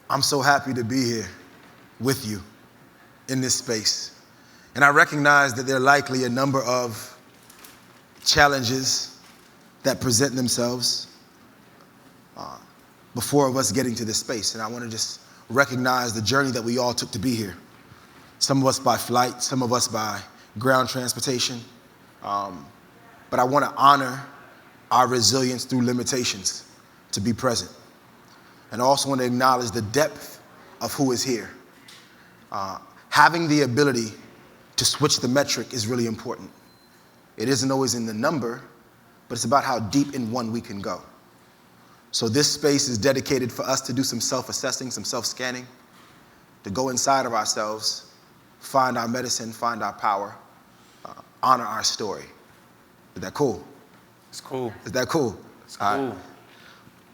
I'm so happy to be here with you in this space. And I recognize that there are likely a number of challenges that present themselves before us getting to this space. And I want to just recognize the journey that we all took to be here. Some of us by flight, some of us by ground transportation. But I want to honor our resilience through limitations to be present. And I also want to acknowledge the depth of who is here. Having the ability to switch the metric is really important. It isn't always in the number, but it's about how deep in one we can go. So this space is dedicated for us to do some self-assessing, some self-scanning, to go inside of ourselves, find our medicine, find our power, honor our story. Is that cool? It's cool. Is that cool? It's cool.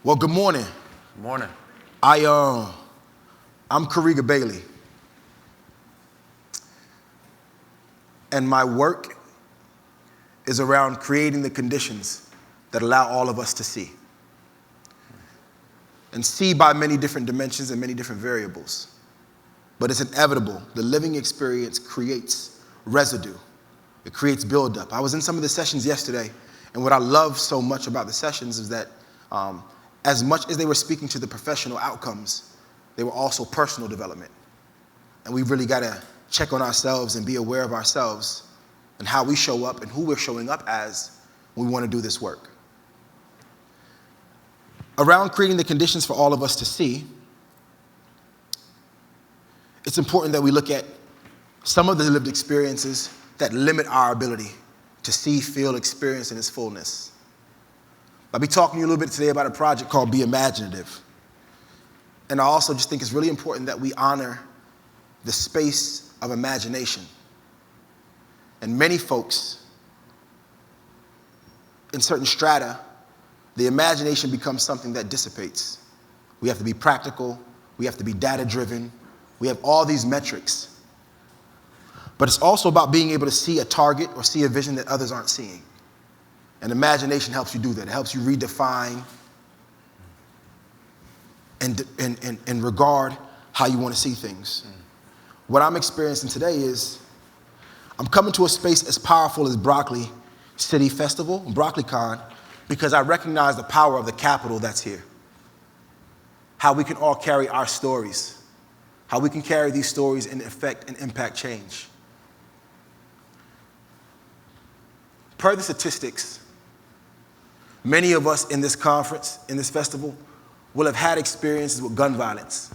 Well, good morning. Good morning. I'm Karega Bailey. And my work is around creating the conditions that allow all of us to see. And see by many different dimensions and many different variables. But it's inevitable. The living experience creates residue. It creates buildup. I was in some of the sessions yesterday, and what I love so much about the sessions is that as much as they were speaking to the professional outcomes, they were also personal development. And we really got to check on ourselves and be aware of ourselves and how we show up and who we're showing up as when we want to do this work. Around creating the conditions for all of us to see, it's important that we look at some of the lived experiences that limit our ability to see, feel, experience in its fullness. I'll be talking to you a little bit today about a project called Be Imaginative. And I also just think it's really important that we honor the space of imagination. And many folks in certain strata, the imagination becomes something that dissipates. We have to be practical, we have to be data-driven, we have all these metrics. But it's also about being able to see a target or see a vision that others aren't seeing. And imagination helps you do that. It helps you redefine and regard how you want to see things. What I'm experiencing today is I'm coming to a space as powerful as Broccoli City Festival, BroccoliCon, because I recognize the power of the capital that's here. How we can all carry our stories. How we can carry these stories and affect and impact change. Per the statistics, many of us in this conference, in this festival, will have had experiences with gun violence.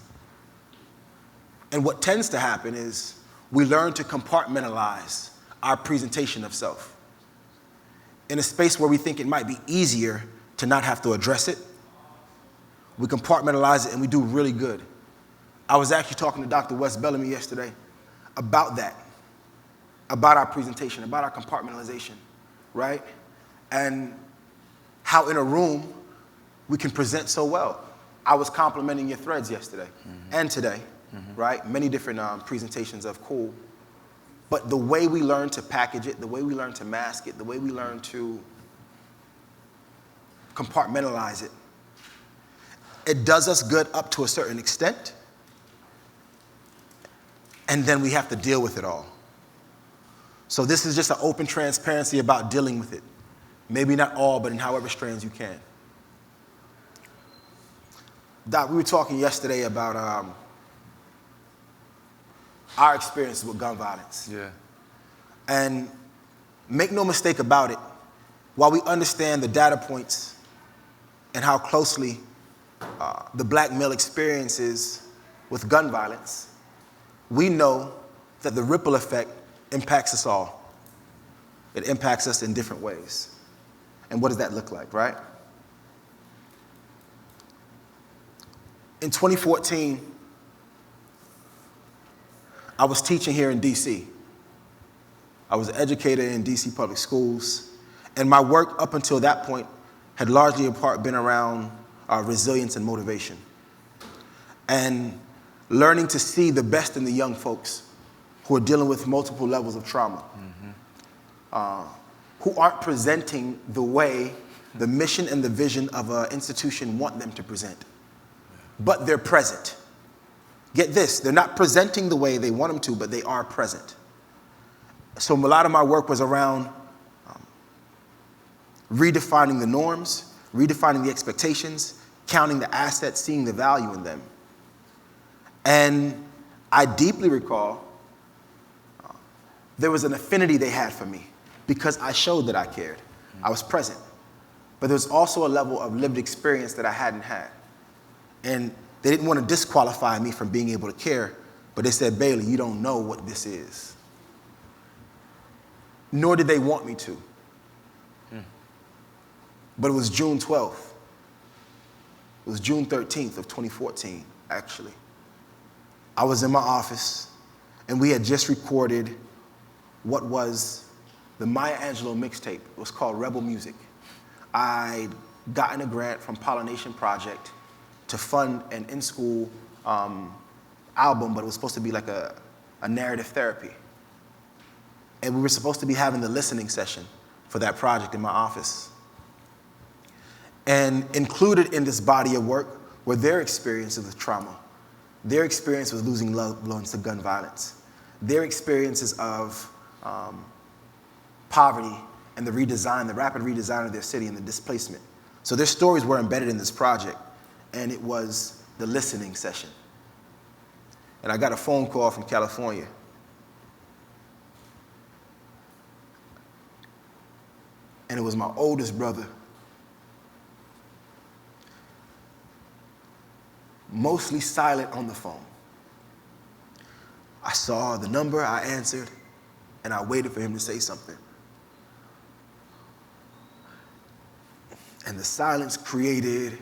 And what tends to happen is we learn to compartmentalize our presentation of self. In a space where we think it might be easier to not have to address it, we compartmentalize it and we do really good. I was actually talking to Dr. Bellamy yesterday about that, about our presentation, about our compartmentalization, right? And how in a room we can present so well. I was complimenting your threads yesterday and today, right? Many different presentations of cool. But the way we learn to package it, the way we learn to mask it, the way we learn to compartmentalize it, it does us good up to a certain extent, and then we have to deal with it all. So this is just an open transparency about dealing with it. Maybe not all, but in however strands you can. Doc, we were talking yesterday about our experiences with gun violence. Yeah. And make no mistake about it, while we understand the data points and how closely the black male experiences with gun violence, we know that the ripple effect impacts us all. It impacts us in different ways. And what does that look like, right? In 2014, I was teaching here in DC. I was an educator in DC public schools, and my work up until that point had largely in part been around resilience and motivation. And learning to see the best in the young folks who are dealing with multiple levels of trauma, who aren't presenting the way the mission and the vision of an institution want them to present, but they're present. get this, they're not presenting the way they want them to, but they are present. So a lot of my work was around redefining the norms, redefining the expectations, counting the assets, seeing the value in them. And I deeply recall there was an affinity they had for me because I showed that I cared. I was present. But there was also a level of lived experience that I hadn't had. And they didn't want to disqualify me from being able to care, but they said, Bailey, you don't know what this is. Nor did they want me to. But it was June 12th. It was June 13th of 2014, actually. I was in my office, and we had just recorded what was the Maya Angelou mixtape. It was called Rebel Music. I'd gotten a grant from Pollination Project to fund an in-school album, but it was supposed to be like a narrative therapy. And we were supposed to be having the listening session for that project in my office. And included in this body of work were their experiences with trauma, their experience with losing loved ones to gun violence, their experiences of poverty and the rapid redesign of their city and the displacement. So their stories were embedded in this project, and it was the listening session. And I got a phone call from California. And it was my oldest brother. Mostly silent on the phone. I saw the number, I answered, and I waited for him to say something. And the silence created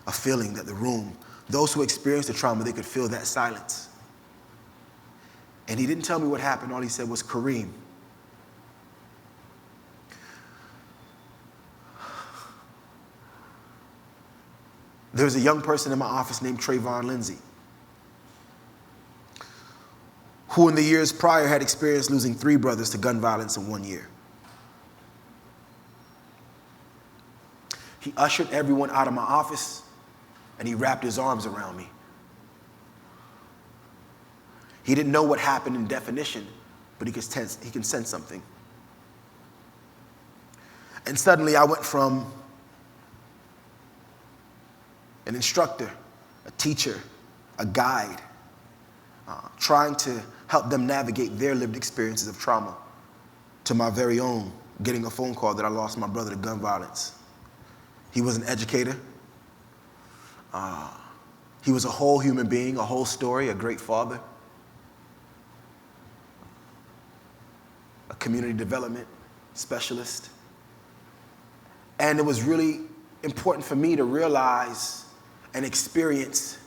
a feeling that the room, those who experienced the trauma, they could feel that silence. And he didn't tell me what happened. All he said was, Kareem. There was a young person in my office named Trayvon Lindsay, who in the years prior had experienced losing 3 brothers to gun violence in 1 year. He ushered everyone out of my office, and he wrapped his arms around me. He didn't know what happened in definition, but he can sense something. And suddenly I went from an instructor, a teacher, a guide, trying to help them navigate their lived experiences of trauma, to my very own getting a phone call that I lost my brother to gun violence. He was an educator. He was a whole human being, a whole story, a great father, a community development specialist. And it was really important for me to realize and experience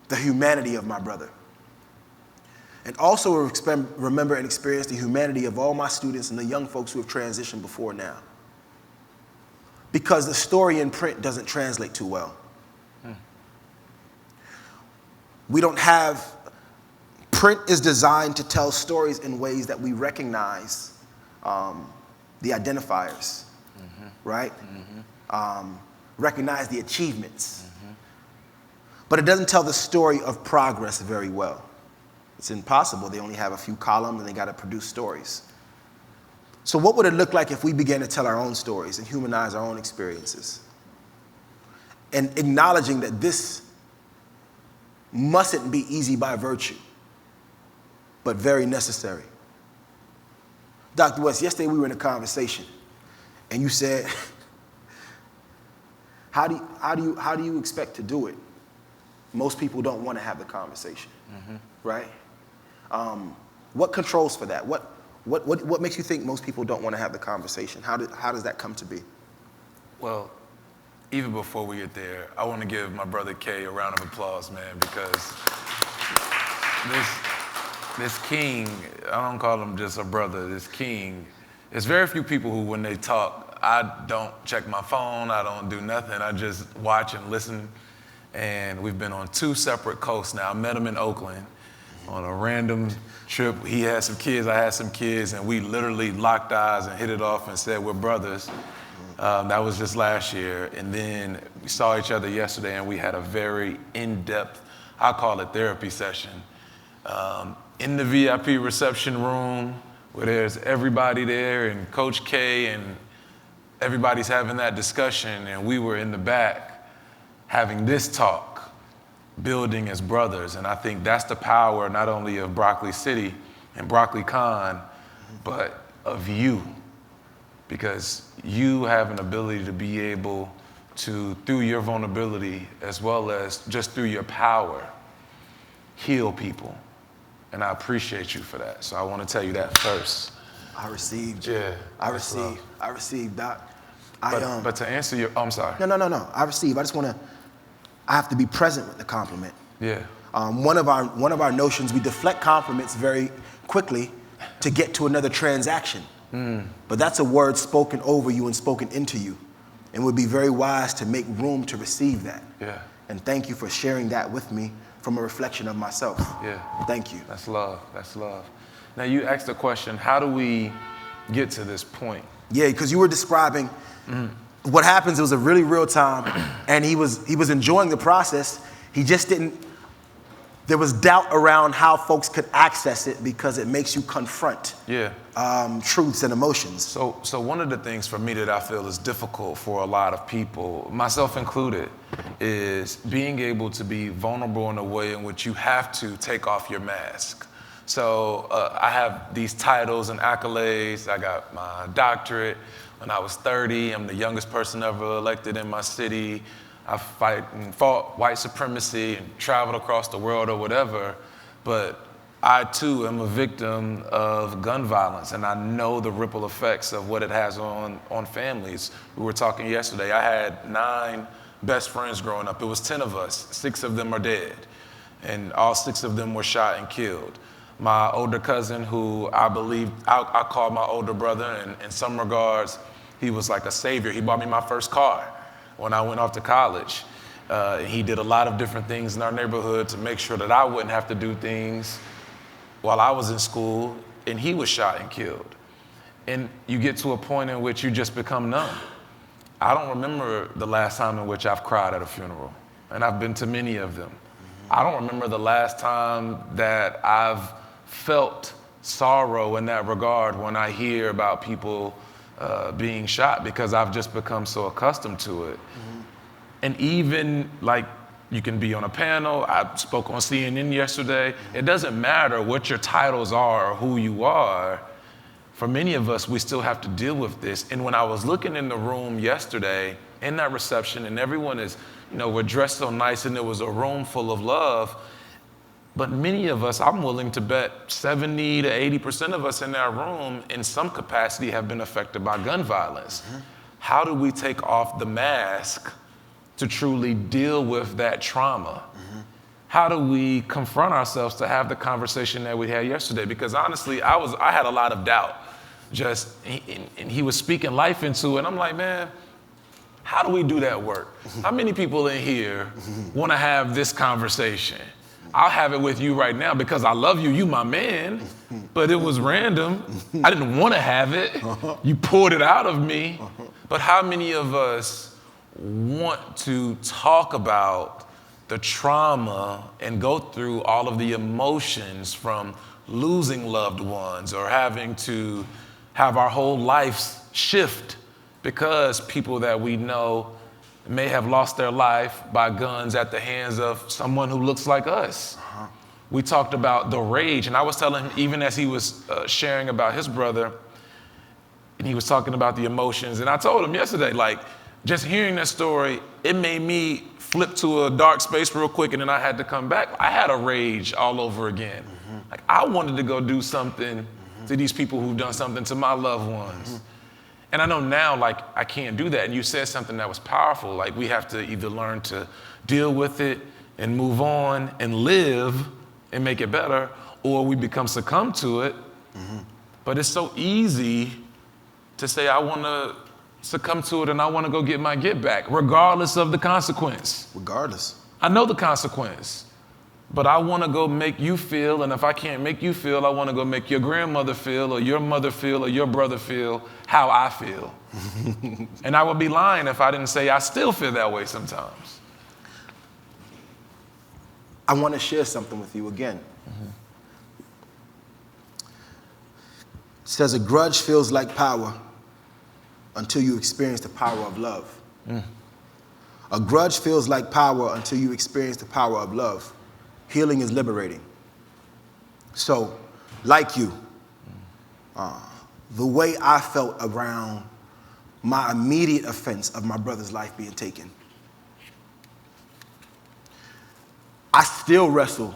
the humanity of my brother. And also remember and experience the humanity of all my students and the young folks who have transitioned before now. Because the story in print doesn't translate too well. We don't have, print is designed to tell stories in ways that we recognize the identifiers, right? Recognize the achievements. But it doesn't tell the story of progress very well. It's impossible. They only have a few columns and they got to produce stories. So what would it look like if we began to tell our own stories and humanize our own experiences? And acknowledging that this mustn't be easy by virtue, but very necessary. Dr. West, yesterday we were in a conversation and you said, how do you expect to do it? Most people don't want to have the conversation, right? What controls for that? What makes you think most people don't want to have the conversation? How does that come to be? Well, even before we get there, I want to give my brother Kay a round of applause, man, because this king, I don't call him just a brother, this king, there's very few people who, when they talk, I don't check my phone, I don't do nothing, I just watch and listen. And we've been on 2 separate coasts now. I met him in Oakland on a random trip. He had some kids, I had some kids, and we literally locked eyes and hit it off and said we're brothers. That was just last year. And then we saw each other yesterday and we had a very in-depth I call it therapy session. In the VIP reception room where there's everybody there and Coach K and everybody's having that discussion, and we were in the back having this talk, building as brothers. And I think that's the power not only of Broccoli City and Broccoli Con, but of you, because you have an ability to be able to, through your vulnerability as well as just through your power, heal people. And I appreciate you for that. So I want to tell you that first. I received. Yeah. I received, Doc. But to answer your, I'm sorry. No. I receive. I have to be present with the compliment. Yeah. One of our notions, we deflect compliments very quickly to get to another transaction. But that's a word spoken over you and spoken into you. And it would be very wise to make room to receive that. Yeah. And thank you for sharing that with me from a reflection of myself. Yeah. Thank you. That's love. That's love. Now you asked the question, how do we get to this point? Yeah, because you were describing what happens. It was a really real time, and he was enjoying the process. He just didn't. There was doubt around how folks could access it because it makes you confront truths and emotions. So one of the things for me that I feel is difficult for a lot of people, myself included, is being able to be vulnerable in a way in which you have to take off your mask. So I have these titles and accolades. I got my doctorate when I was 30. I'm the youngest person ever elected in my city. I fought white supremacy and traveled across the world or whatever. But I too am a victim of gun violence, and I know the ripple effects of what it has on families. We were talking yesterday. I had 9 best friends growing up. It was 10 of us. 6 of them are dead, and all 6 of them were shot and killed. My older cousin, who I believe I call my older brother, and in some regards, he was like a savior. He bought me my first car when I went off to college. He did a lot of different things in our neighborhood to make sure that I wouldn't have to do things while I was in school, and he was shot and killed. And you get to a point in which you just become numb. I don't remember the last time in which I've cried at a funeral, and I've been to many of them. I don't remember the last time that I've felt sorrow in that regard when I hear about people being shot, because I've just become so accustomed to it. And even like, you can be on a panel. I spoke on CNN yesterday. It doesn't matter what your titles are or who you are. For many of us, we still have to deal with this. And when I was looking in the room yesterday, in that reception, and everyone is, we're dressed so nice, and there was a room full of love. But many of us, I'm willing to bet 70 to 80% of us in that room in some capacity have been affected by gun violence. How do we take off the mask to truly deal with that trauma? How do we confront ourselves to have the conversation that we had yesterday? Because honestly, I had a lot of doubt. And he was speaking life into it. And I'm like, man, how do we do that work? How many people in here want to have this conversation? I'll have it with you right now because I love you. You my man. But it was random. I didn't want to have it. You poured it out of me. But how many of us want to talk about the trauma and go through all of the emotions from losing loved ones or having to have our whole lives shift because people that we know may have lost their life by guns at the hands of someone who looks like us. We talked about the rage, and I was telling him, even as he was sharing about his brother, and he was talking about the emotions, and I told him yesterday, like, just hearing that story, it made me flip to a dark space real quick, and then I had to come back. I had a rage all over again. Like, I wanted to go do something to these people who've done something to my loved ones. And I know now, like, I can't do that. And you said something that was powerful. Like, we have to either learn to deal with it and move on and live and make it better, or we become succumb to it. But it's so easy to say, I want to succumb to it and I want to go get my get back, regardless of the consequence. Regardless. I know the consequence, but I want to go make you feel, and if I can't make you feel, I want to go make your grandmother feel or your mother feel or your brother feel how I feel. And I would be lying if I didn't say I still feel that way sometimes. I want to share something with you again. It says a grudge feels like power until you experience the power of love. A grudge feels like power until you experience the power of love. Healing is liberating. So, like you, the way I felt around my immediate offense of my brother's life being taken, I still wrestle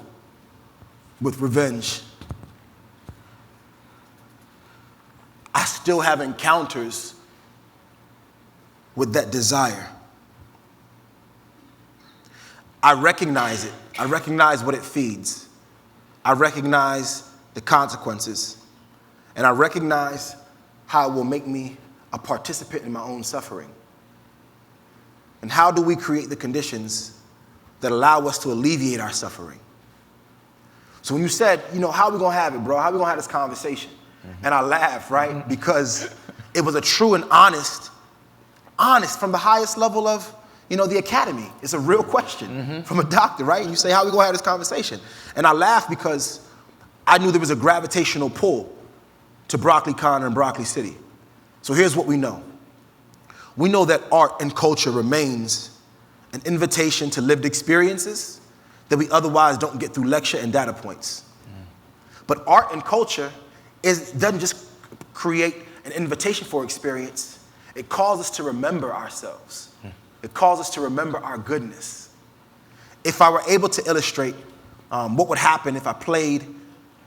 with revenge. I still have encounters with that desire. I recognize it. I recognize what it feeds. I recognize the consequences. And I recognize how it will make me a participant in my own suffering. And how do we create the conditions that allow us to alleviate our suffering? So when you said, how are we going to have it, bro? How are we going to have this conversation? And I laughed, right? Because it was a true and honest from the highest level of, the academy. It's a real question from a doctor, right? And you say, how are we going to have this conversation? And I laughed because I knew there was a gravitational pull to Broccoli Con and Broccoli City. So here's what we know. We know that art and culture remains an invitation to lived experiences that we otherwise don't get through lecture and data points. But art and culture doesn't just create an invitation for experience. It calls us to remember ourselves. It calls us to remember our goodness. If I were able to illustrate what would happen if I played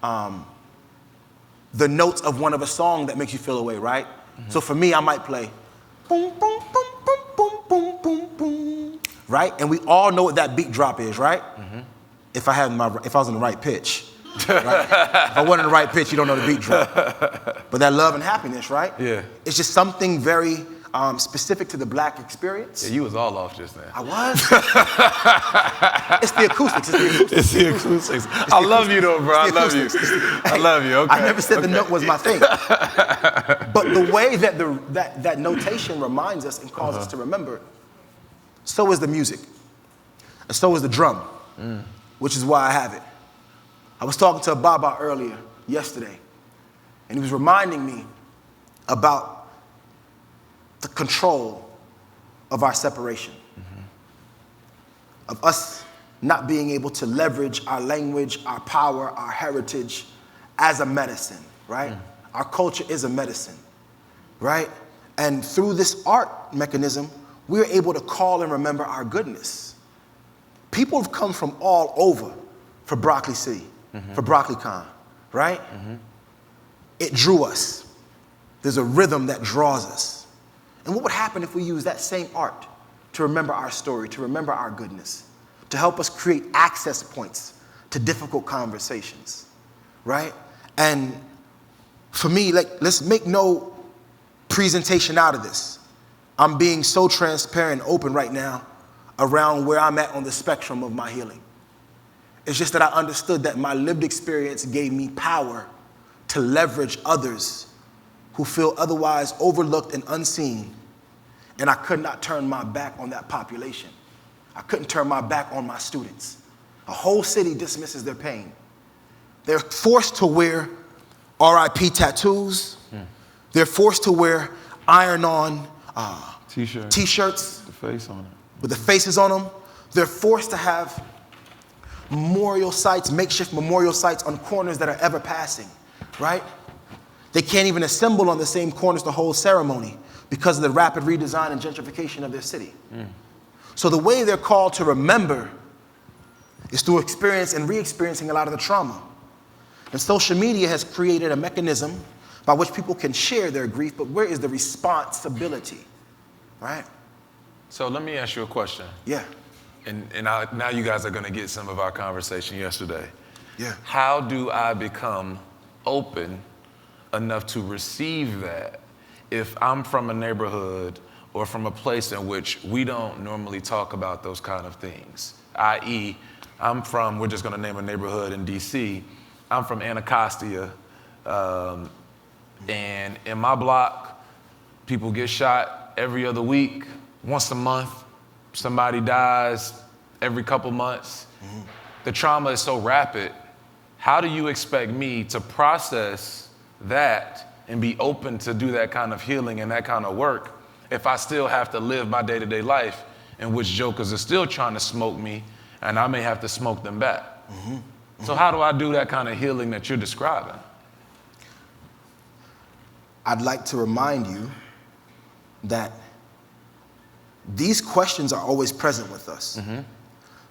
the notes of one of a song that makes you feel away, right? So for me, I might play boom, boom, boom, boom, boom, boom, boom, boom, right? And we all know what that beat drop is, right? If I was in the right pitch. Right? If I wasn't in the right pitch, you don't know the beat drop. But that love and happiness, right? Yeah. It's just something very specific to the black experience. Yeah, you was all off just now. I was. It's the acoustics. It's the acoustics. I love you though, bro. I love you. I love you. Okay. I never said the note was my thing. But the way that that notation reminds us and calls us to remember, so is the music. And so is the drum, which is why I have it. I was talking to a Baba earlier, yesterday, and he was reminding me about the control of our separation, of us not being able to leverage our language, our power, our heritage as a medicine, right? Our culture is a medicine, right? And through this art mechanism, we're able to call and remember our goodness. People have come from all over for Broccoli City, for Broccoli Con, right? It drew us. There's a rhythm that draws us. And what would happen if we use that same art to remember our story, to remember our goodness, to help us create access points to difficult conversations, right? And for me, let's make no presentation out of this. I'm being so transparent and open right now around where I'm at on the spectrum of my healing. It's just that I understood that my lived experience gave me power to leverage others who feel otherwise overlooked and unseen. And I could not turn my back on that population. I couldn't turn my back on my students. A whole city dismisses their pain. They're forced to wear RIP tattoos. They're forced to wear iron-on T-shirts The face on it. with the faces on them. They're forced to have memorial sites, makeshift memorial sites on corners that are ever passing, right? They can't even assemble on the same corners to hold ceremony because of the rapid redesign and gentrification of their city. So the way they're called to remember is through experience and re-experiencing a lot of the trauma. And social media has created a mechanism by which people can share their grief, but where is the responsibility, right? So let me ask you a question. Yeah. And now you guys are going to get some of our conversation yesterday. Yeah. How do I become open enough to receive that if I'm from a neighborhood or from a place in which we don't normally talk about those kind of things? I.e., we're just going to name a neighborhood in D.C. I'm from Anacostia, and in my block, people get shot every other week, once a month. Somebody dies every couple months. the trauma is so rapid, how do you expect me to process that and be open to do that kind of healing and that kind of work if I still have to live my day-to-day life in which jokers are still trying to smoke me and I may have to smoke them back? So how do I do that kind of healing that you're describing? I'd like to remind you that these questions are always present with us.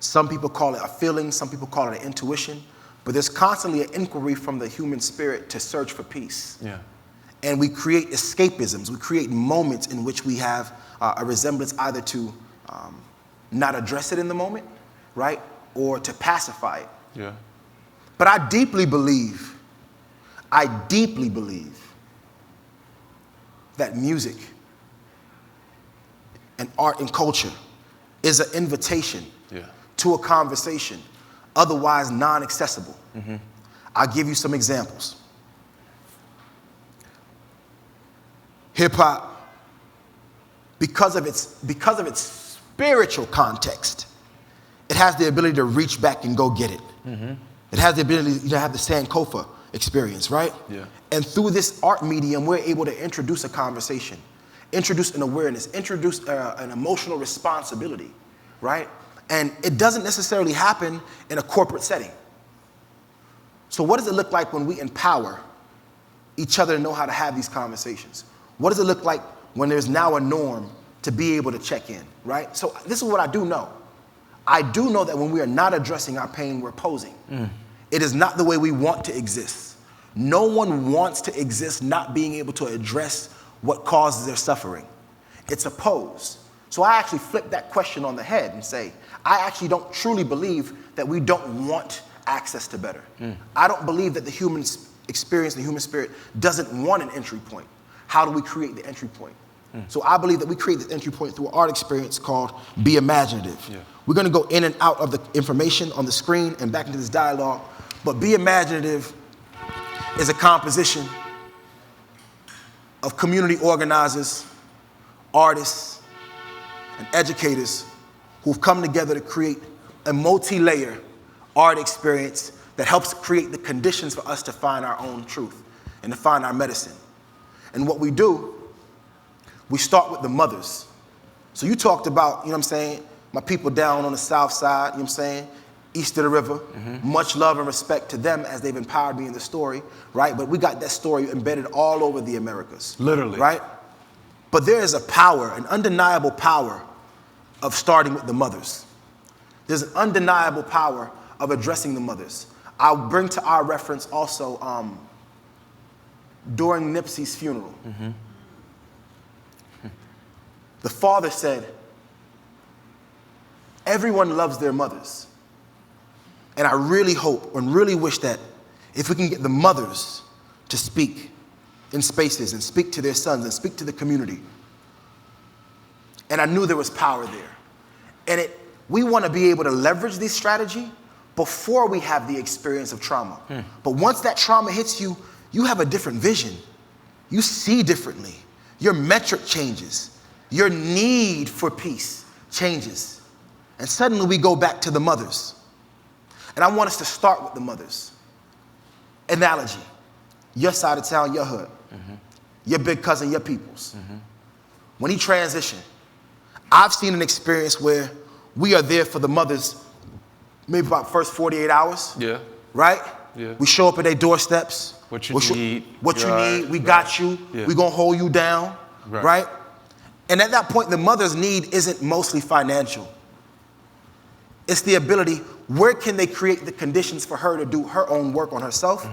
Some people call it a feeling, some people call it an intuition, but there's constantly an inquiry from the human spirit to search for peace. Yeah. And we create escapisms, we create moments in which we have a resemblance either to not address it in the moment, right, or to pacify it. Yeah. But I deeply believe that music and art and culture is an invitation to a conversation otherwise non-accessible. I'll give you some examples. Hip hop, because of its spiritual context, it has the ability to reach back and go get it. It has the ability to have the Sankofa experience, right? Yeah. And through this art medium, we're able to introduce a conversation, introduce an awareness, introduce an emotional responsibility, right? And it doesn't necessarily happen in a corporate setting. So what does it look like when we empower each other to know how to have these conversations? What does it look like when there's now a norm to be able to check in, right? So this is what I do know. I do know that when we are not addressing our pain, we're posing. It is not the way we want to exist. No one wants to exist not being able to address what causes their suffering. It's a pose. So I actually flip that question on the head and say, I actually don't truly believe that we don't want access to better. I don't believe that the human experience, the human spirit doesn't want an entry point. How do we create the entry point? So I believe that we create the entry point through an art experience called Be Imaginative. Yeah. We're going to go in and out of the information on the screen and back into this dialogue. But Be Imaginative is a composition of community organizers, artists, and educators who've come together to create a multi-layer art experience that helps create the conditions for us to find our own truth and to find our medicine. And what we do, we start with the mothers. So you talked about, you know what I'm saying, my people down on the south side, you know what I'm saying, east of the river. Much love and respect to them as they've empowered me in the story, right? But we got that story embedded all over the Americas. Literally. Right? But there is a power, an undeniable power of starting with the mothers. There's an undeniable power of addressing the mothers. I'll bring to our reference also during Nipsey's funeral. The father said, everyone loves their mothers. And I really hope and really wish that if we can get the mothers to speak in spaces and speak to their sons and speak to the community. And I knew there was power there. And we want to be able to leverage this strategy before we have the experience of trauma. But once that trauma hits you, you have a different vision. You see differently. Your metric changes. Your need for peace changes. And suddenly we go back to the mothers. And I want us to start with the mothers. Analogy. Your side of town, your hood. Your big cousin, your peoples. When he transitioned, I've seen an experience where we are there for the mothers maybe about first 48 hours. Yeah. Right? Yeah. We show up at their doorsteps. What you need. What you need. We got you. Yeah. We gonna hold you down. Right? And at that point, the mother's need isn't mostly financial. It's the ability, where can they create the conditions for her to do her own work on herself,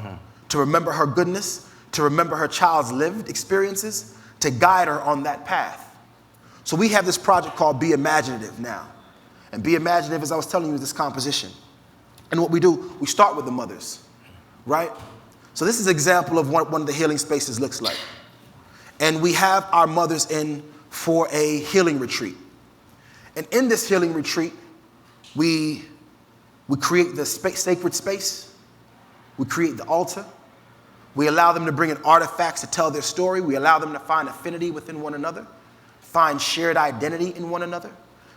to remember her goodness, to remember her child's lived experiences, to guide her on that path. So we have this project called Be Imaginative now. And Be Imaginative, as I was telling you, is this composition. And what we do, we start with the mothers, right? So this is an example of what one of the healing spaces looks like. And we have our mothers in for a healing retreat. And in this healing retreat, we create the sacred space. We create the altar. We allow them to bring in artifacts to tell their story. We allow them to find affinity within one another, find shared identity in one another,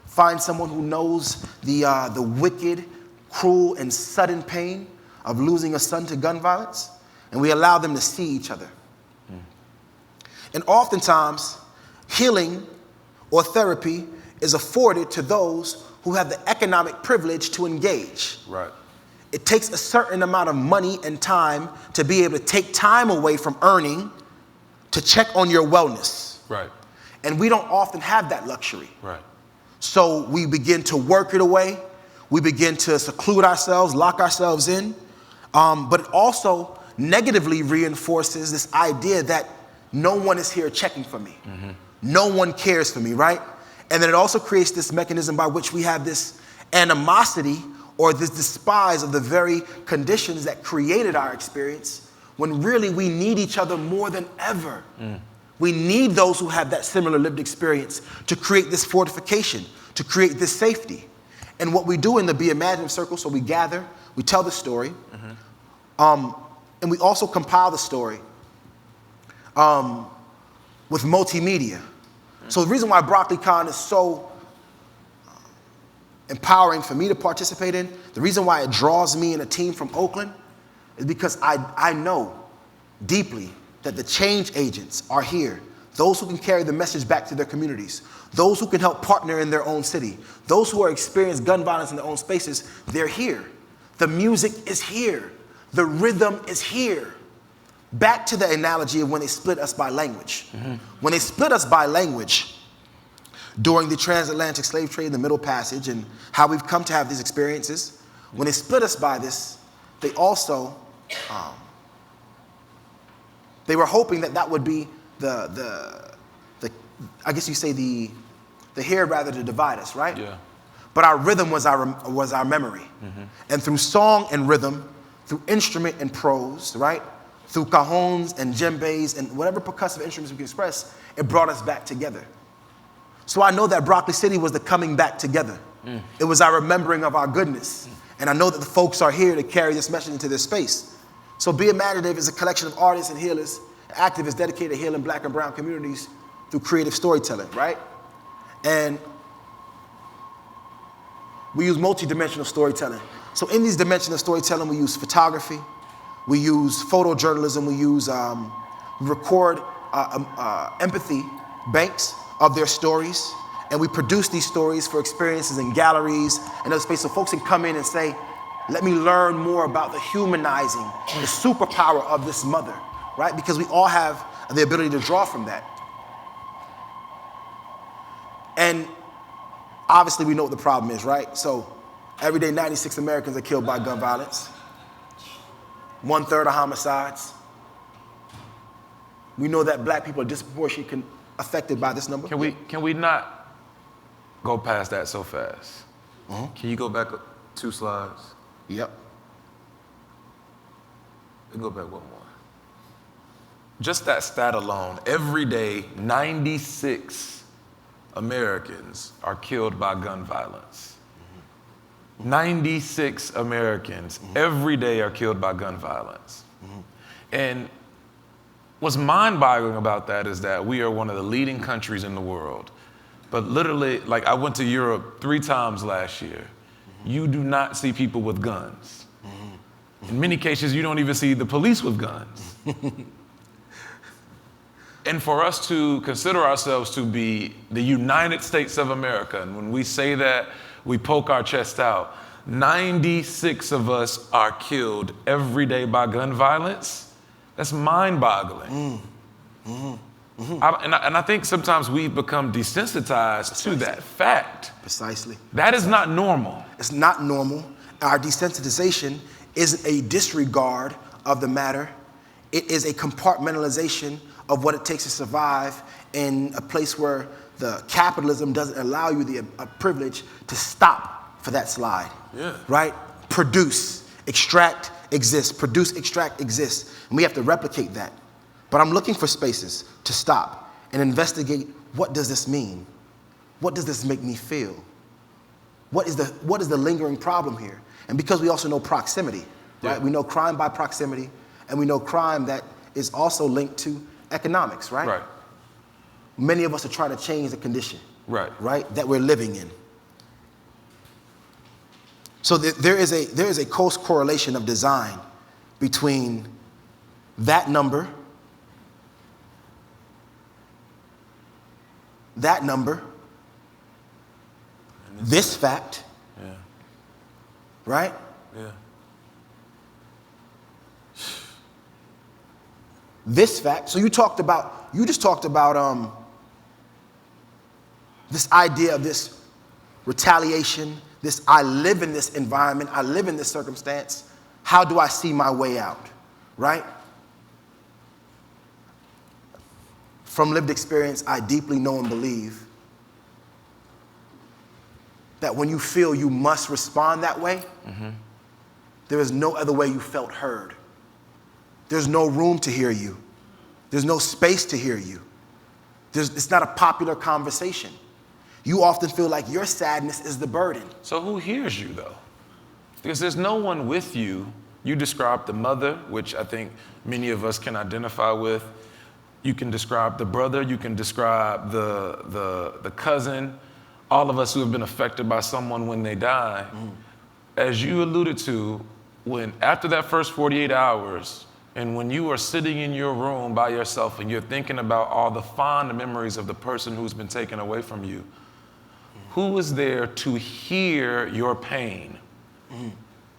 find someone who knows the wicked cruel and sudden pain of losing a son to gun violence, and we allow them to see each other. And oftentimes, healing or therapy is afforded to those who have the economic privilege to engage. Right. It takes a certain amount of money and time to be able to take time away from earning to check on your wellness. Right. And we don't often have that luxury. Right. So we begin to work it away. We begin to seclude ourselves, lock ourselves in. But it also negatively reinforces this idea that no one is here checking for me. Mm-hmm. No one cares for me, right? And then it also creates this mechanism by which we have this animosity or this despise of the very conditions that created our experience, when really we need each other more than ever. We need those who have that similar lived experience to create this fortification, to create this safety. And what we do in the Be Imaginative Circle, so we gather, we tell the story, and we also compile the story with multimedia. So the reason why BroccoliCon is so empowering for me to participate in, the reason why it draws me and a team from Oakland, is because I know deeply that the change agents are here. Those who can carry the message back to their communities. Those who can help partner in their own city. Those who are experiencing gun violence in their own spaces, they're here. The music is here. The rhythm is here. Back to the analogy of when they split us by language. When they split us by language during the transatlantic slave trade in the Middle Passage and how we've come to have these experiences, when they split us by this, they also, they were hoping that that would be the I guess you say the hair rather to divide us, right? Yeah. But our rhythm was our memory. And through song and rhythm, through instrument and prose, right? Through cajons and djembes and whatever percussive instruments we can express, it brought us back together. So I know that Broccoli City was the coming back together. It was our remembering of our goodness. And I know that the folks are here to carry this message into this space. So Be Imaginative is a collection of artists and healers, activists dedicated to healing Black and brown communities through creative storytelling, right? And we use multi-dimensional storytelling. So in these dimensions of storytelling, we use photography, we use photojournalism, we record empathy banks of their stories, and we produce these stories for experiences in galleries and other spaces so folks can come in and say, let me learn more about the humanizing, the superpower of this mother, right? Because we all have the ability to draw from that. And obviously we know what the problem is, right? So every day 96 Americans are killed by gun violence. 1/3 of homicides. We know that Black people are disproportionately affected by this number. Can we not go past that so fast? Can you go back 2 slides? Yep. And go back one more. Just that stat alone, every day 96 Americans are killed by gun violence. 96 Americans every day are killed by gun violence. And what's mind-boggling about that is that we are one of the leading countries in the world. But literally, like I went to Europe 3 times last year. You do not see people with guns. In many cases, you don't even see the police with guns. And for us to consider ourselves to be the United States of America, and when we say that, we poke our chest out, 96 of us are killed every day by gun violence. That's mind-boggling. And I think sometimes we become desensitized to that fact. Precisely. That is not normal. It's not normal. Our desensitization isn't a disregard of the matter. It is a compartmentalization of what it takes to survive in a place where the capitalism doesn't allow you the privilege to stop for that slide. Yeah. Right? Produce, extract, exist. Produce, extract, exist. And we have to replicate that. But I'm looking for spaces to stop and investigate, what does this mean? What does this make me feel? What is the lingering problem here? And because we also know proximity, right? We know crime by proximity, and we know crime that is also linked to economics, right? Right. Many of us are trying to change the condition, Right. right, that we're living in. So there is a close correlation of design between that number, this fact, right? Yeah. This fact. So you just talked about this idea of this retaliation, this I live in this environment, I live in this circumstance. How do I see my way out, right? From lived experience, I deeply know and believe that when you feel you must respond that way, there is no other way you felt heard. There's no room to hear you. There's no space to hear you. It's not a popular conversation. You often feel like your sadness is the burden. So who hears you, though? Because there's no one with you. You described the mother, which I think many of us can identify with. You can describe the brother. You can describe the cousin. All of us who have been affected by someone when they die. As you alluded to, when after that first 48 hours, and when you are sitting in your room by yourself and you're thinking about all the fond memories of the person who's been taken away from you, who is there to hear your pain?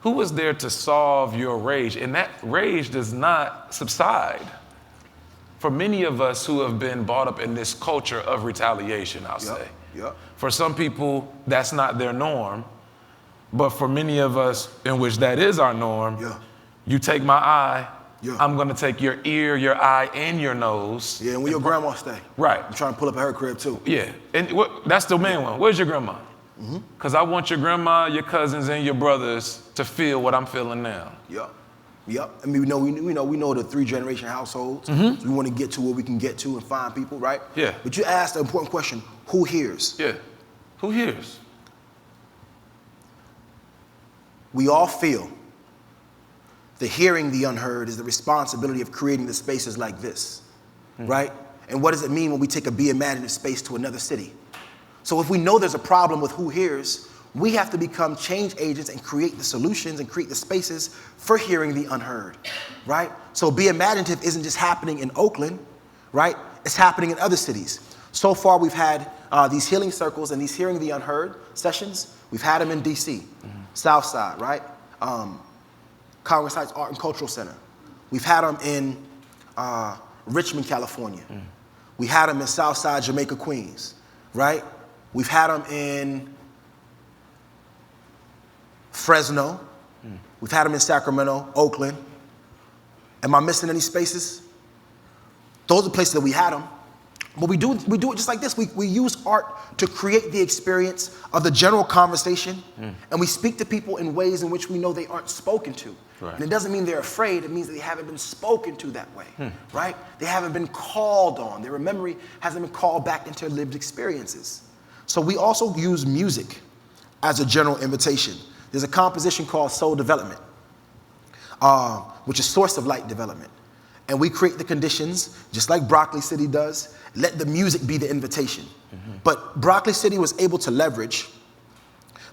Who is there to solve your rage? And that rage does not subside. For many of us who have been brought up in this culture of retaliation, I'll say. For some people, that's not their norm. But for many of us in which that is our norm, you take my eye, I'm going to take your ear, your eye, and your nose. Yeah, and where your grandma stay. Right. I'm trying to pull up at her crib, too. Yeah, and that's the main one. Where's your grandma? Because I want your grandma, your cousins, and your brothers to feel what I'm feeling now. Yep. I mean, we know the 3-generation households. So we want to get to where we can get to and find people, right? Yeah. But you asked the important question, who hears? Yeah. Who hears? We all feel the hearing the unheard is the responsibility of creating the spaces like this, right? And what does it mean when we take a be imaginative space to another city? So if we know there's a problem with who hears, we have to become change agents and create the solutions and create the spaces for hearing the unheard, right? So be imaginative isn't just happening in Oakland, right? It's happening in other cities. So far, we've had these healing circles and these hearing the unheard sessions. We've had them in DC, South Side, right? Congress Heights Art and Cultural Center. We've had them in Richmond, California. We had them in Southside Jamaica, Queens, right? We've had them in Fresno. We've had them in Sacramento, Oakland. Am I missing any spaces? Those are places that we had them. But we do it just like this. We use art to create the experience of the general conversation, and we speak to people in ways in which we know they aren't spoken to. Right. And it doesn't mean they're afraid. It means that they haven't been spoken to that way, right? They haven't been called on. Their memory hasn't been called back into lived experiences. So we also use music as a general invitation. There's a composition called Soul Development, which is source of light development. And we create the conditions, just like Broccoli City does. Let the music be the invitation. But Broccoli City was able to leverage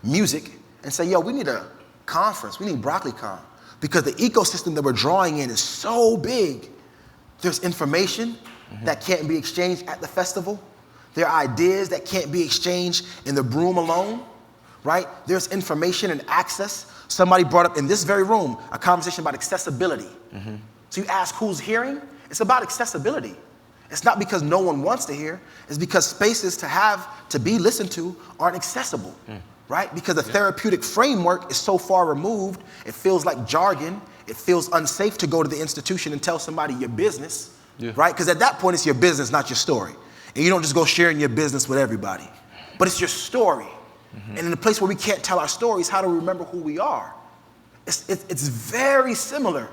music and say, yo, we need a conference. We need BroccoliCon. Because the ecosystem that we're drawing in is so big. There's information that can't be exchanged at the festival. There are ideas that can't be exchanged in the room alone, right? There's information and access. Somebody brought up in this very room a conversation about accessibility. So you ask who's hearing? It's about accessibility. It's not because no one wants to hear. It's because spaces to be listened to aren't accessible, right? Because the therapeutic framework is so far removed, it feels like jargon. It feels unsafe to go to the institution and tell somebody your business, right? Because at that point, it's your business, not your story. And you don't just go sharing your business with everybody. But it's your story. And in a place where we can't tell our stories, how do we remember who we are? It's very similar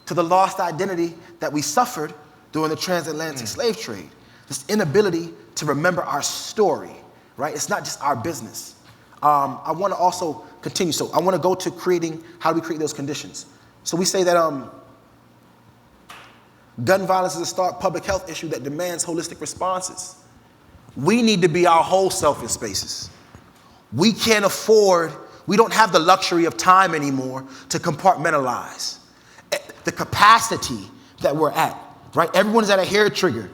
to the lost identity that we suffered during the transatlantic slave trade. This inability to remember our story, right? It's not just our business. I want to also continue. So I want to go to creating, how do we create those conditions? So we say that gun violence is a stark public health issue that demands holistic responses. We need to be our whole self in spaces. We can't afford We don't have the luxury of time anymore to compartmentalize. The capacity that we're at, right? Everyone's at a hair trigger,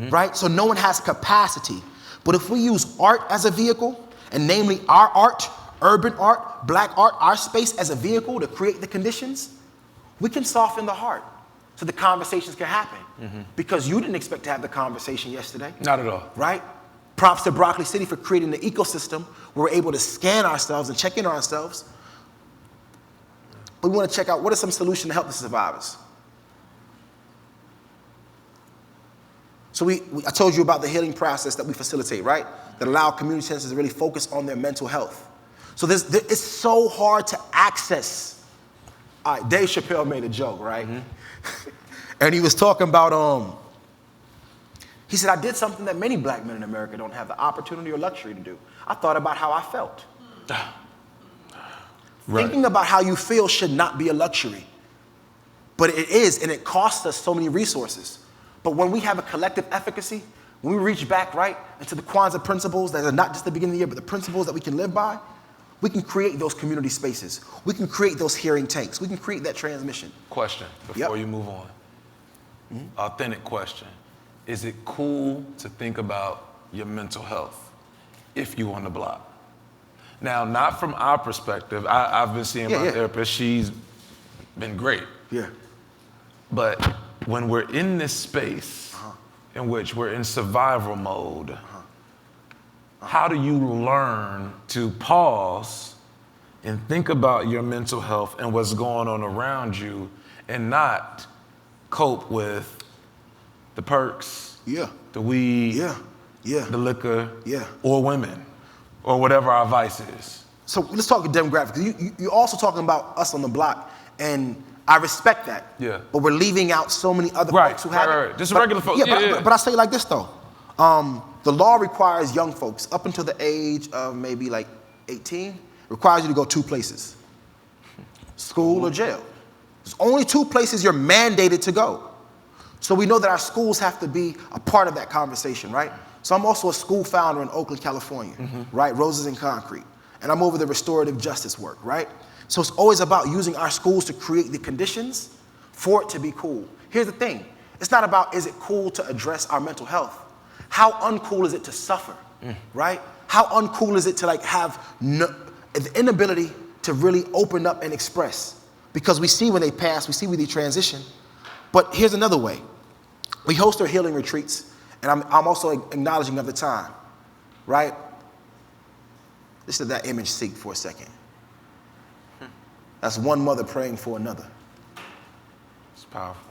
right? So no one has capacity. But if we use art as a vehicle, and namely our art, urban art, black art, our space as a vehicle to create the conditions, we can soften the heart so the conversations can happen. Because you didn't expect to have the conversation yesterday. Not at all. Right? Props to Broccoli City for creating the ecosystem where we're able to scan ourselves and check in on ourselves. But we want to check out what are some solutions to help the survivors. So I told you about the healing process that we facilitate, right? That allow community centers to really focus on their mental health. So it's so hard to access. All right, Dave Chappelle made a joke, right? And he was talking about, he said, I did something that many black men in America don't have the opportunity or luxury to do. I thought about how I felt. Right. Thinking about how you feel should not be a luxury. But it is, and it costs us so many resources. But when we have a collective efficacy, when we reach back, right, into the Kwanzaa principles that are not just the beginning of the year, but the principles that we can live by, we can create those community spaces. We can create those hearing tanks. We can create that transmission. Question before you move on. Authentic question. Is it cool to think about your mental health if you on the block? Now, not from our perspective. I've been seeing my therapist. She's been great. Yeah. But when we're in this space in which we're in survival mode, how do you learn to pause and think about your mental health and what's going on around you and not cope with the perks, the weed, the liquor, or women, or whatever our vice is? So let's talk demographics. You're also talking about us on the block, and I respect that. Yeah. But we're leaving out so many other folks who have it. Just regular folks. But I say it like this though. The law requires young folks up until the age of maybe like 18, requires you to go 2 places. School or jail. There's only 2 places you're mandated to go. So we know that our schools have to be a part of that conversation, right? So I'm also a school founder in Oakland, California, right? Roses and Concrete. And I'm over the restorative justice work, right? So it's always about using our schools to create the conditions for it to be cool. Here's the thing. It's not about, is it cool to address our mental health? How uncool is it to suffer, right? How uncool is it to like have the inability to really open up and express? Because we see when they pass, we see when they transition. But here's another way. We host our healing retreats, and I'm also acknowledging of the time, right? Listen to that image sync for a second. That's one mother praying for another. It's powerful.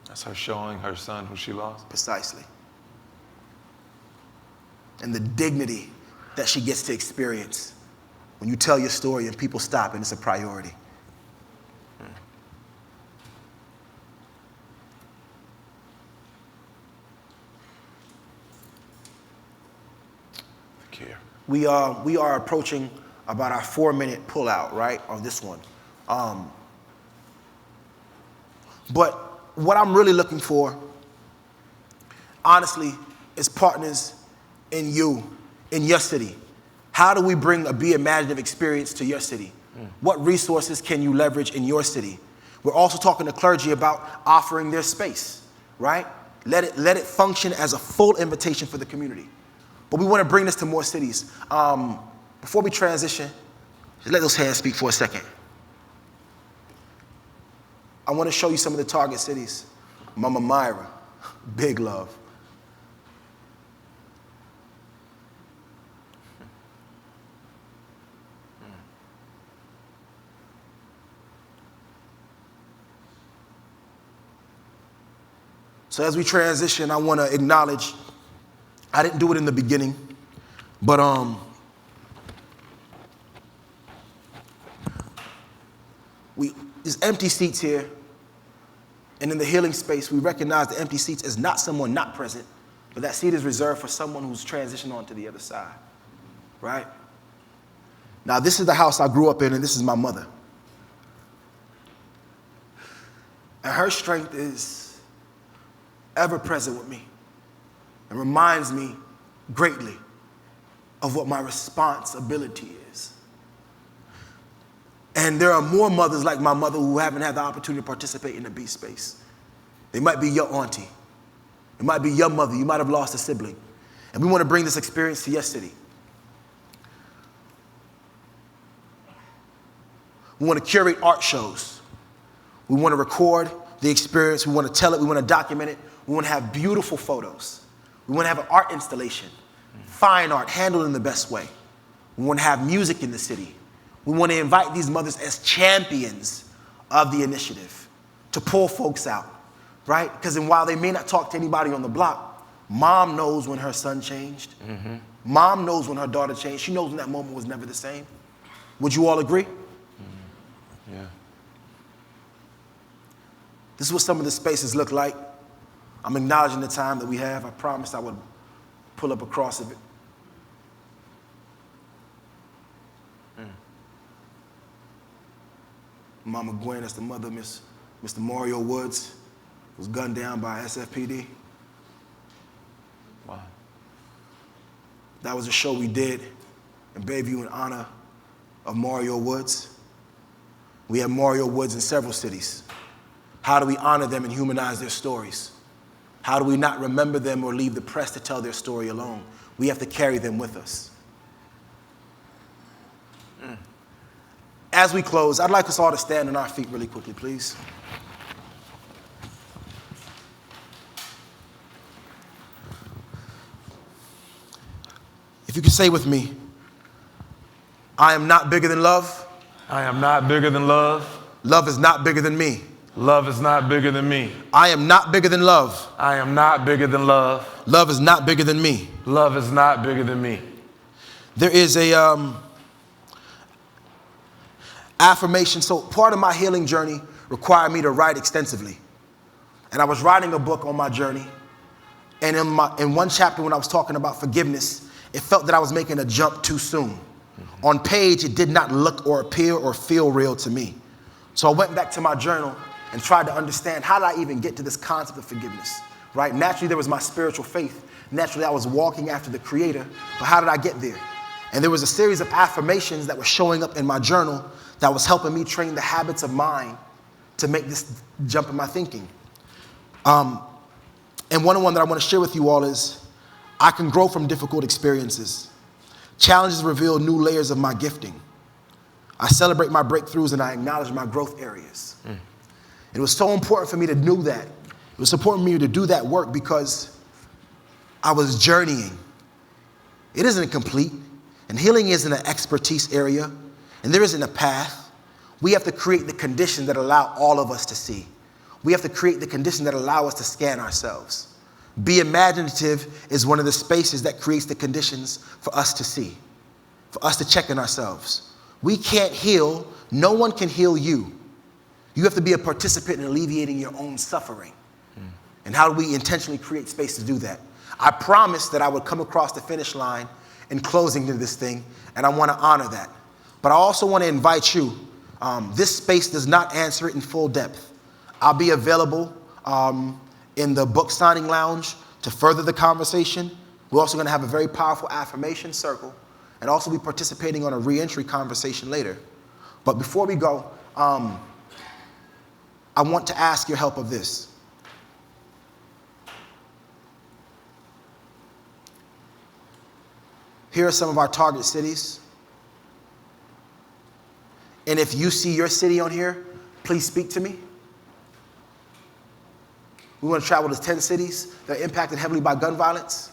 That's her showing her son who she lost? Precisely. And the dignity that she gets to experience when you tell your story and people stop and it's a priority. We are approaching about our 4-minute pullout, right, on this one. But what I'm really looking for, honestly, is partners in you, in your city. How do we bring a Be Imaginative experience to your city? What resources can you leverage in your city? We're also talking to clergy about offering their space, right? Let it function as a full invitation for the community. But we want to bring this to more cities. Before we transition, just let those hands speak for a second. I want to show you some of the target cities. Mama Myra, big love. So as we transition, I want to acknowledge, I didn't do it in the beginning, but there's empty seats here, and in the healing space, we recognize the empty seats as not someone not present, but that seat is reserved for someone who's transitioned on to the other side, right? Now, this is the house I grew up in, and this is my mother. And her strength is ever present with me. and reminds me greatly of what my responsibility is. And there are more mothers like my mother who haven't had the opportunity to participate in the B space. They might be your auntie. It might be your mother. You might have lost a sibling. And we want to bring this experience to your city. We want to curate art shows. We want to record the experience. We want to tell it. We want to document it. We want to have beautiful photos. We want to have an art installation, fine art, handled in the best way. We want to have music in the city. We want to invite these mothers as champions of the initiative to pull folks out, right? Because while they may not talk to anybody on the block, mom knows when her son changed. Mm-hmm. Mom knows when her daughter changed. She knows when that moment was never the same. Would you all agree? Mm-hmm. Yeah. This is what some of the spaces look like. I'm acknowledging the time that we have. I promised I would pull up a cross of it. Mama Gwen, that's the mother of Mr. Mario Woods, was gunned down by SFPD. Wow. That was a show we did in Bayview in honor of Mario Woods. We have Mario Woods in several cities. How do we honor them and humanize their stories? How do we not remember them or leave the press to tell their story alone? We have to carry them with us. As we close, I'd like us all to stand on our feet really quickly, please. If you could say with me, I am not bigger than love. I am not bigger than love. Love is not bigger than me. Love is not bigger than me. I am not bigger than love. I am not bigger than love. Love is not bigger than me. Love is not bigger than me. There is a affirmation. So part of my healing journey required me to write extensively. And I was writing a book on my journey. And in one chapter when I was talking about forgiveness, it felt that I was making a jump too soon. Mm-hmm. On page, it did not look or appear or feel real to me. So I went back to my journal and tried to understand, how did I even get to this concept of forgiveness, right? Naturally, there was my spiritual faith. Naturally, I was walking after the Creator, but how did I get there? And there was a series of affirmations that were showing up in my journal that was helping me train the habits of mind to make this jump in my thinking. And one that I want to share with you all is, I can grow from difficult experiences. Challenges reveal new layers of my gifting. I celebrate my breakthroughs and I acknowledge my growth areas. It was so important for me to know that. It was important for me to do that work because I was journeying. It isn't complete, and healing isn't an expertise area, and there isn't a path. We have to create the conditions that allow all of us to see. We have to create the conditions that allow us to scan ourselves. Be imaginative is one of the spaces that creates the conditions for us to see, for us to check in ourselves. We can't heal. No one can heal you. You have to be a participant in alleviating your own suffering. And how do we intentionally create space to do that? I promised that I would come across the finish line in closing to this thing, and I want to honor that. But I also want to invite you. This space does not answer it in full depth. I'll be available in the book signing lounge to further the conversation. We're also going to have a very powerful affirmation circle and also be participating on a reentry conversation later. But before we go, I want to ask your help of this. Here are some of our target cities. And if you see your city on here, please speak to me. We want to travel to 10 cities that are impacted heavily by gun violence.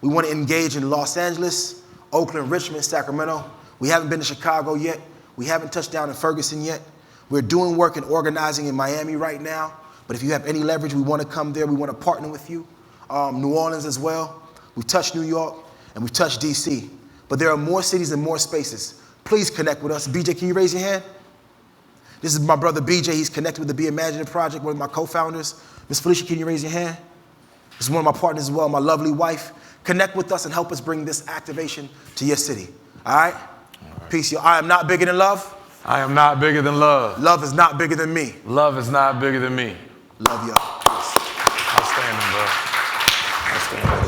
We want to engage in Los Angeles, Oakland, Richmond, Sacramento. We haven't been to Chicago yet. We haven't touched down in Ferguson yet. We're doing work and organizing in Miami right now. But if you have any leverage, we want to come there. We want to partner with you. New Orleans as well. We've touched New York and we've touched DC. But there are more cities and more spaces. Please connect with us. BJ, can you raise your hand? This is my brother BJ. He's connected with the Be Imaginative Project, one of my co-founders. Miss Felicia, can you raise your hand? This is one of my partners as well, my lovely wife. Connect with us and help us bring this activation to your city. All right? Peace, y'all. I am not bigger than love. I am not bigger than love. Love is not bigger than me. Love is not bigger than me. Love y'all. Peace. Outstanding, bro. stand.